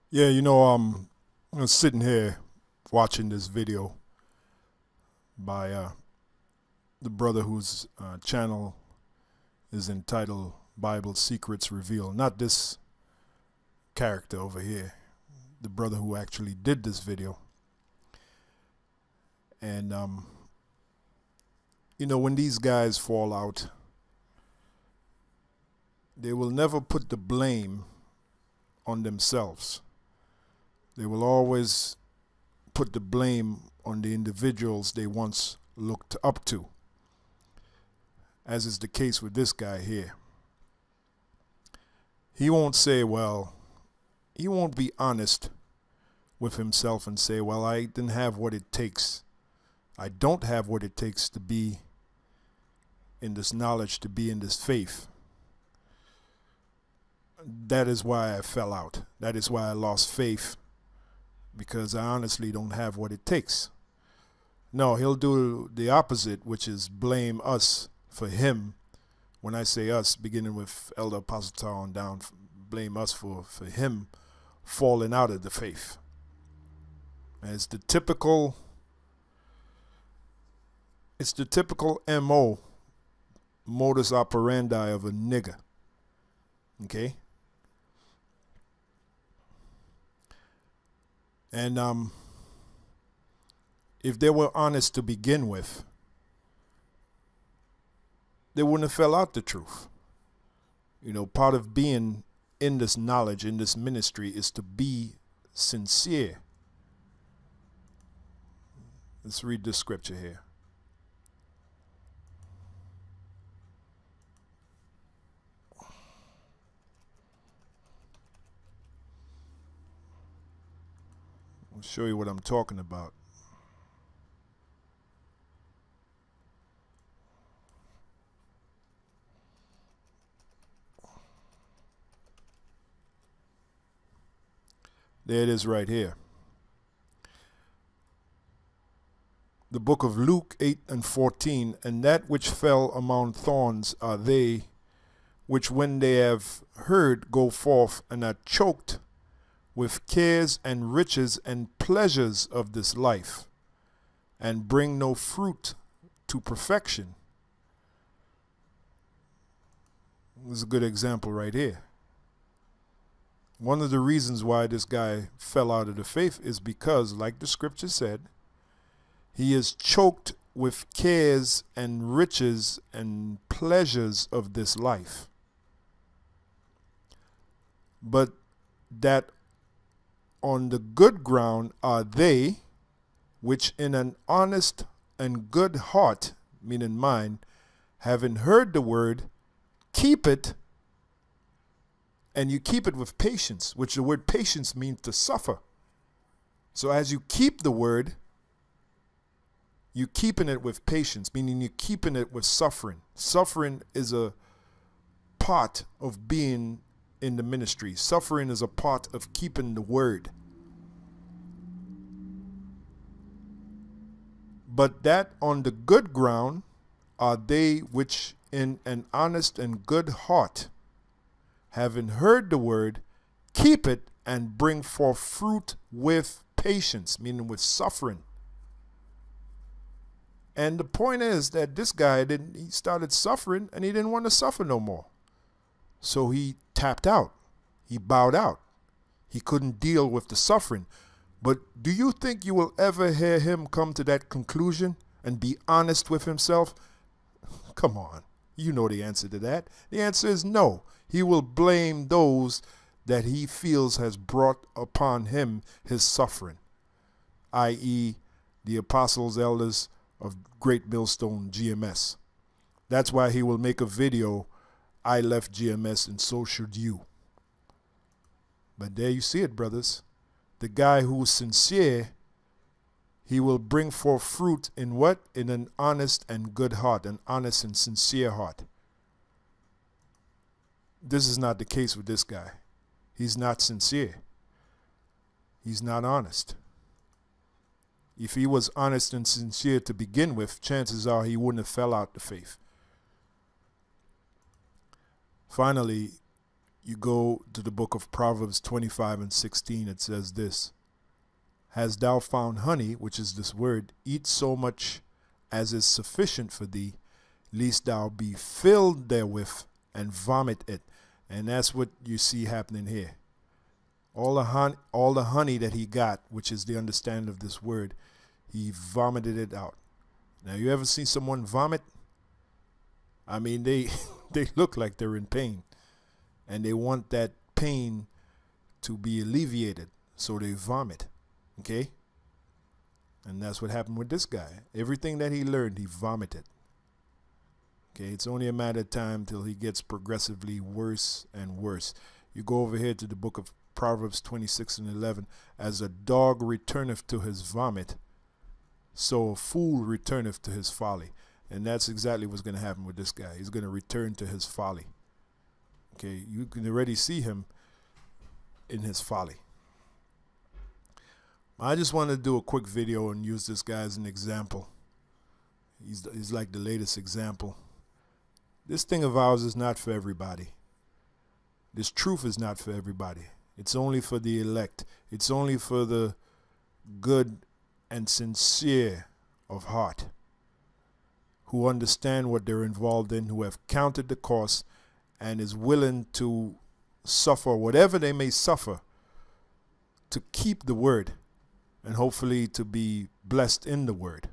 Yeah, I was sitting here watching this video by the brother whose channel is entitled Bible Secrets Revealed. Not this character over here, the brother who actually did this video. And, when these guys fall out, they will never put the blame on themselves. They will always put the blame on the individuals they once looked up to, as is the case with this guy here. He won't say, he won't be honest with himself and say, I didn't have what it takes. I don't have what it takes to be in this knowledge, to be in this faith. That is why I fell out. That is why I lost faith, because I honestly don't have what it takes. No, he'll do the opposite, which is blame us for him. When I say us, beginning with Elder Apostle Tar on down, blame us for him falling out of the faith. And it's the typical MO, modus operandi of a nigger. Okay? And if they were honest to begin with, they wouldn't have fell out the truth. Part of being in this knowledge, in this ministry, is to be sincere. Let's read this scripture here. I'll show you what I'm talking about. There it is right here. The book of Luke 8:14, and that which fell among thorns are they which when they have heard go forth and are choked with cares and riches and pleasures of this life, and bring no fruit to perfection. This is a good example right here. One of the reasons why this guy fell out of the faith is because, like the scripture said, he is choked with cares and riches and pleasures of this life. But that on the good ground are they which in an honest and good heart, meaning mind, having heard the word, keep it. And you keep it with patience, which the word patience means to suffer. So as you keep the word, you're keeping it with patience, meaning you're keeping it with suffering. Suffering is a part of being in the ministry. Suffering is a part of keeping the word. But that on the good ground are they which in an honest and good heart, having heard the word, keep it and bring forth fruit with patience, meaning with suffering. And the point is that this guy he started suffering and he didn't want to suffer no more. So he tapped out. He bowed out. He couldn't deal with the suffering. But do you think you will ever hear him come to that conclusion and be honest with himself? Come on. You know the answer to that. The answer is no. He will blame those that he feels has brought upon him his suffering, i.e. the apostles, elders of Great Millstone GMS. That's why he will make a video, I left GMS and so should you. But there you see it, brothers. The guy who's sincere, he will bring forth fruit in what? In an honest and good heart, an honest and sincere heart. This is not the case with this guy. He's not sincere. He's not honest. If he was honest and sincere to begin with, chances are he wouldn't have fell out the faith. Finally, you go to the book of Proverbs 25 and 16, it says this: Hast thou found honey, which is this word, eat so much as is sufficient for thee, lest thou be filled therewith and vomit it. And that's what you see happening here. All the honey that he got, which is the understanding of this word, he vomited it out. Now, you ever see someone vomit? I mean, they look like they're in pain, and they want that pain to be alleviated, so they vomit. Okay? And that's what happened with this guy. Everything that he learned, he vomited. Okay, it's only a matter of time till he gets progressively worse and worse. You go over here to the book of Proverbs 26 and 11. As a dog returneth to his vomit, so a fool returneth to his folly. And that's exactly what's going to happen with this guy. He's going to return to his folly. Okay, you can already see him in his folly. I just want to do a quick video and use this guy as an example. He's like the latest example. This thing of ours is not for everybody. This truth is not for everybody. It's only for the elect. It's only for the good and sincere of heart, who understand what they're involved in, who have counted the cost, and is willing to suffer whatever they may suffer to keep the word, and hopefully to be blessed in the word.